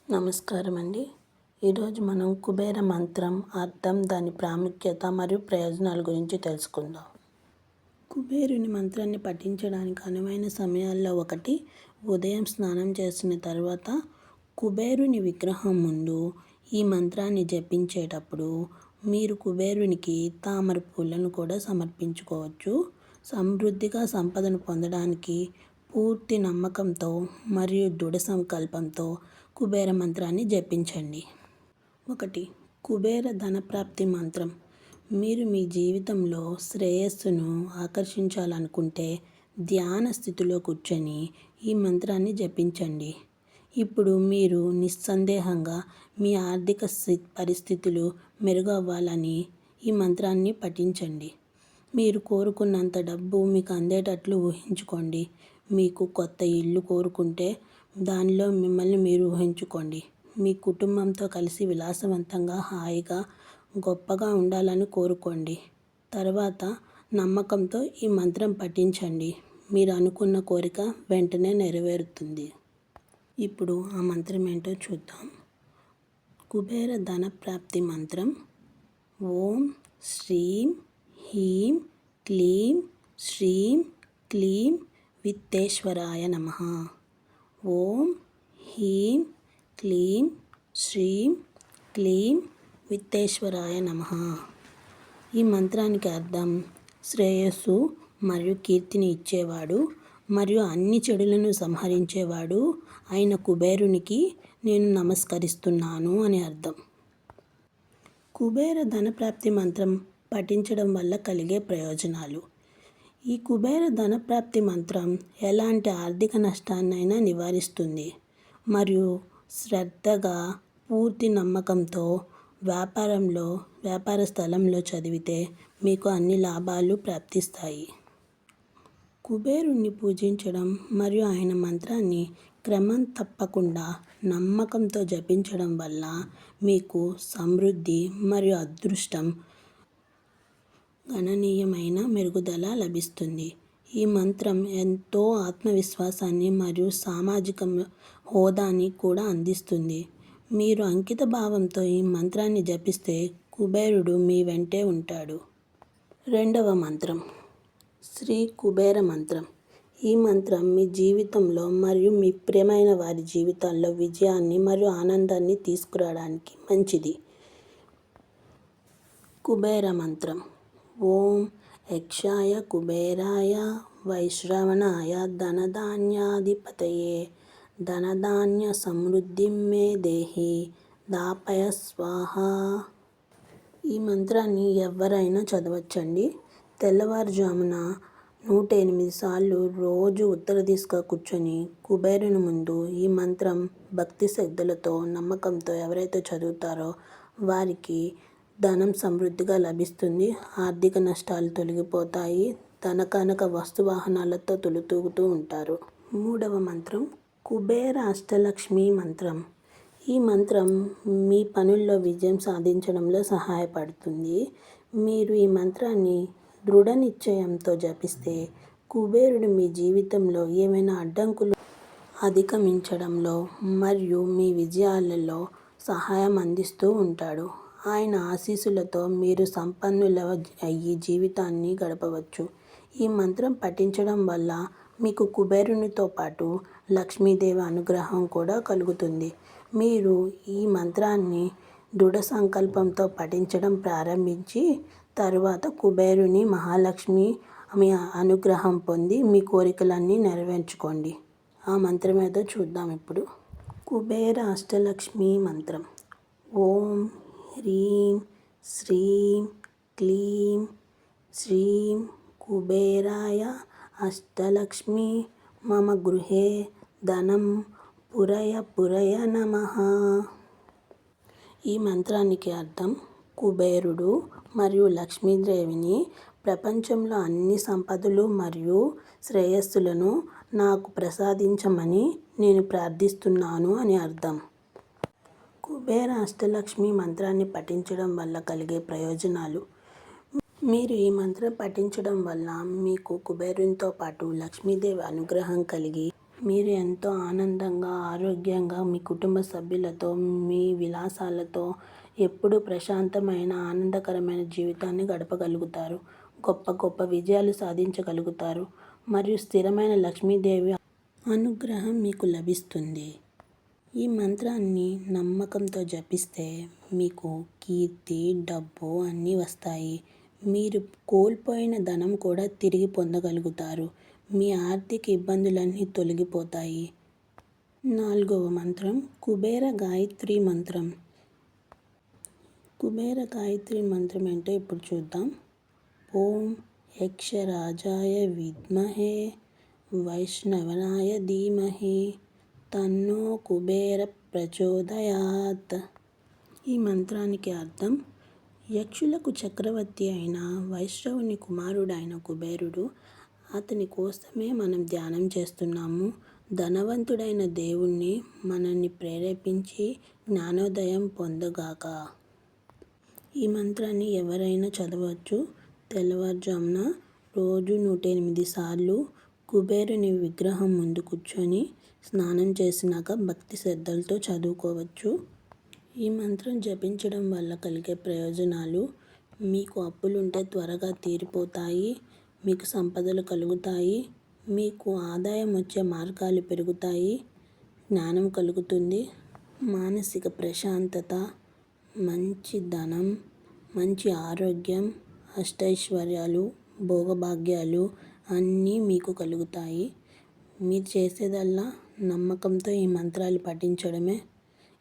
నమస్కారం అండి. ఈరోజు మనం కుబేర మంత్రం అర్థం, దాని ప్రాముఖ్యత మరియు ప్రయోజనాల గురించి తెలుసుకుందాం. కుబేరుని మంత్రాన్ని పఠించడానికి అనువైన సమయాల్లో ఒకటి ఉదయం స్నానం చేసిన తర్వాత కుబేరుని విగ్రహం ముందు ఈ మంత్రాన్ని జపించేటప్పుడు మీరు కుబేరునికి తామర పూలను కూడా సమర్పించుకోవచ్చు. సమృద్ధిగా సంపదను పొందడానికి పూర్తి నమ్మకంతో మరియు దృఢ సంకల్పంతో కుబేర మంత్రాన్ని జపించండి. 1. కుబేర ధనప్రాప్తి మంత్రం. మీరు మీ జీవితంలో శ్రేయస్సును ఆకర్షించాలనుకుంటే ధ్యాన స్థితిలో కూర్చొని ఈ మంత్రాన్ని జపించండి. ఇప్పుడు మీరు నిస్సందేహంగా మీ ఆర్థిక పరిస్థితులు మెరుగవ్వాలని ఈ మంత్రాన్ని పఠించండి. మీరు కోరుకున్నంత డబ్బు మీకు అందేటట్లు ఊహించుకోండి. మీకు కొత్త ఇల్లు కోరుకుంటే దానిలో మిమ్మల్ని మీరు ఊహించుకోండి. మీ కుటుంబంతో కలిసి విలాసవంతంగా, హాయిగా, గొప్పగా ఉండాలని కోరుకోండి. తర్వాత నమ్మకంతో ఈ మంత్రం పఠించండి. మీరు అనుకున్న కోరిక వెంటనే నెరవేరుతుంది. ఇప్పుడు ఆ మంత్రం ఏంటో చూద్దాం. కుబేర ధనప్రాప్తి మంత్రం. ఓం శ్రీం హ్రీం క్లీం శ్రీం క్లీం విత్తేశ్వరాయ నమః. ఓం హ్రీం క్లీం శ్రీం క్లీం విత్తేశ్వరాయ నమః. ఈ మంత్రానికి అర్థం శ్రేయస్సు మరియు కీర్తిని ఇచ్చేవాడు మరియు అన్ని చెడులను సంహరించేవాడు అయిన కుబేరునికి నేను నమస్కరిస్తున్నాను అని అర్థం. కుబేర ధనప్రాప్తి మంత్రం పఠించడం వల్ల కలిగే ప్రయోజనాలు. ఈ కుబేర ధనప్రాప్తి మంత్రం ఎలాంటి ఆర్థిక నష్టాన్నైనా నివారిస్తుంది మరియు శ్రద్ధగా, పూర్తి నమ్మకంతో వ్యాపార స్థలంలో చదివితే మీకు అన్ని లాభాలు ప్రాప్తిస్తాయి. కుబేరుణ్ణి పూజించడం మరియు ఆయన మంత్రాన్ని క్రమం తప్పకుండా నమ్మకంతో జపించడం వల్ల మీకు సమృద్ధి మరియు అదృష్టం గణనీయమైన మెరుగుదల లభిస్తుంది. ఈ మంత్రం ఎంతో ఆత్మవిశ్వాసాన్ని మరియు సామాజిక హోదాని కూడా అందిస్తుంది. మీరు అంకిత భావంతో ఈ మంత్రాన్ని జపిస్తే కుబేరుడు మీ వెంటే ఉంటాడు. 2వ మంత్రం శ్రీ కుబేర మంత్రం. ఈ మంత్రం మీ జీవితంలో మరియు మీ ప్రియమైన వారి జీవితాల్లో విజయాన్ని మరియు ఆనందాన్ని తీసుకురావడానికి మంచిది. కుబేర మంత్రం. ఓం యక్షాయ కుబేరాయ వైశ్రవణాయ ధనధాన్యాధిపతయే ధనధాన్య సమృద్ధిం మే దేహి దాపయ స్వాహ. ఈ మంత్రాన్ని ఎవరైనా చదవచ్చండి. తెల్లవారుజామున 108 సార్లు రోజు ఉత్తర దిశగా కూర్చొని కుబేరుని ముందు ఈ మంత్రం భక్తి శ్రద్ధలతో, నమ్మకంతో ఎవరైతే చదువుతారో వారికి ధనం సమృద్ధిగా లభిస్తుంది. ఆర్థిక నష్టాలు తొలగిపోతాయి. కనక వస్తువాహనాలతో తొలుతూగుతూ ఉంటారు. 3వ మంత్రం కుబేర అష్టలక్ష్మి మంత్రం. ఈ మంత్రం మీ పనుల్లో విజయం సాధించడంలో సహాయపడుతుంది. మీరు ఈ మంత్రాన్ని దృఢ నిశ్చయంతో జపిస్తే కుబేరుడు మీ జీవితంలో ఏమైనా అడ్డంకులు అధిగమించడంలో మరియు మీ విజయాలలో సహాయం అందిస్తూ ఉంటాడు. ఆయన ఆశీస్సులతో మీరు సంపన్నుల అయ్యి జీవితాన్ని గడపవచ్చు. ఈ మంత్రం పఠించడం వల్ల మీకు కుబేరునితో పాటు లక్ష్మీదేవి అనుగ్రహం కూడా కలుగుతుంది. మీరు ఈ మంత్రాన్ని దృఢ సంకల్పంతో పఠించడం ప్రారంభించి తరువాత కుబేరుని, మహాలక్ష్మి మీ అనుగ్రహం పొంది మీ కోరికలన్నీ నెరవేర్చుకోండి. ఆ మంత్రం ఏదో చూద్దాం ఇప్పుడు. కుబేర అష్టలక్ష్మి మంత్రం. ఓం హ్రీం శ్రీం క్లీం శ్రీం కుబేరాయ అష్టలక్ష్మి మమ గృహే ధనం పురయ నమః. ఈ మంత్రానికి అర్థం కుబేరుడు మరియు లక్ష్మీదేవిని ప్రపంచంలో అన్ని సంపదలు మరియు శ్రేయస్సులను నాకు ప్రసాదించమని నేను ప్రార్థిస్తున్నాను అని అర్థం. కుబేర అష్టలక్ష్మి మంత్రాన్ని పఠించడం వల్ల కలిగే ప్రయోజనాలు. మీరు ఈ మంత్రం పఠించడం వల్ల మీకు కుబేరునితో పాటు లక్ష్మీదేవి అనుగ్రహం కలిగి మీరు ఎంతో ఆనందంగా, ఆరోగ్యంగా మీ కుటుంబ సభ్యులతో, మీ విలాసాలతో ఎప్పుడూ ప్రశాంతమైన, ఆనందకరమైన జీవితాన్ని గడపగలుగుతారు. గొప్ప గొప్ప విజయాలు సాధించగలుగుతారు. మరియు స్థిరమైన లక్ష్మీదేవి అనుగ్రహం మీకు లభిస్తుంది. ఈ మంత్రాన్ని నమ్మకంతో జపిస్తే మీకు కీర్తి, డబ్బు అన్నీ వస్తాయి. మీరు కోల్పోయిన ధనం కూడా తిరిగి పొందగలుగుతారు. మీ ఆర్థిక ఇబ్బందులన్నీ తొలగిపోతాయి. 4వ మంత్రం కుబేర గాయత్రి మంత్రం. కుబేర గాయత్రి మంత్రం ఏంటో ఇప్పుడు చూద్దాం. ఓం యక్షరాజాయ విద్మహే వైష్ణవనాయ ధీమహి తన్నో కుబేర ప్రచోదయాత్. ఈ మంత్రానికి అర్థం, యక్షులకు చక్రవర్తి అయిన వైష్ణవుని కుమారుడైన కుబేరుడు, అతని కోసమే మనం ధ్యానం చేస్తున్నాము. ధనవంతుడైన దేవుణ్ణి మనల్ని ప్రేరేపించి జ్ఞానోదయం పొందగాక. ఈ మంత్రాన్ని ఎవరైనా చదవచ్చు. తెల్లవారుజామున రోజు 108 సార్లు కుబేరుని విగ్రహం ముందు కూర్చొని స్నానం చేసినాక భక్తి శ్రద్ధలతో చదువుకోవచ్చు. ఈ మంత్రం జపించడం వల్ల కలిగే ప్రయోజనాలు: మీకు అప్పులుంటే త్వరగా తీరిపోతాయి. మీకు సంపదలు కలుగుతాయి. మీకు ఆదాయం వచ్చే మార్గాలు పెరుగుతాయి. జ్ఞానం కలుగుతుంది. మానసిక ప్రశాంతత, మంచి ధనం, మంచి ఆరోగ్యం, అష్టైశ్వర్యాలు, భోగభాగ్యాలు అన్నీ మీకు కలుగుతాయి. మీరు చేసేదల్లా నమ్మకంతో ఈ మంత్రాలు పఠించడమే.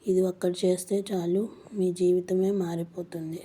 ఇది ఒక్కటి చేస్తే చాలు, మీ జీవితమే మారిపోతుంది.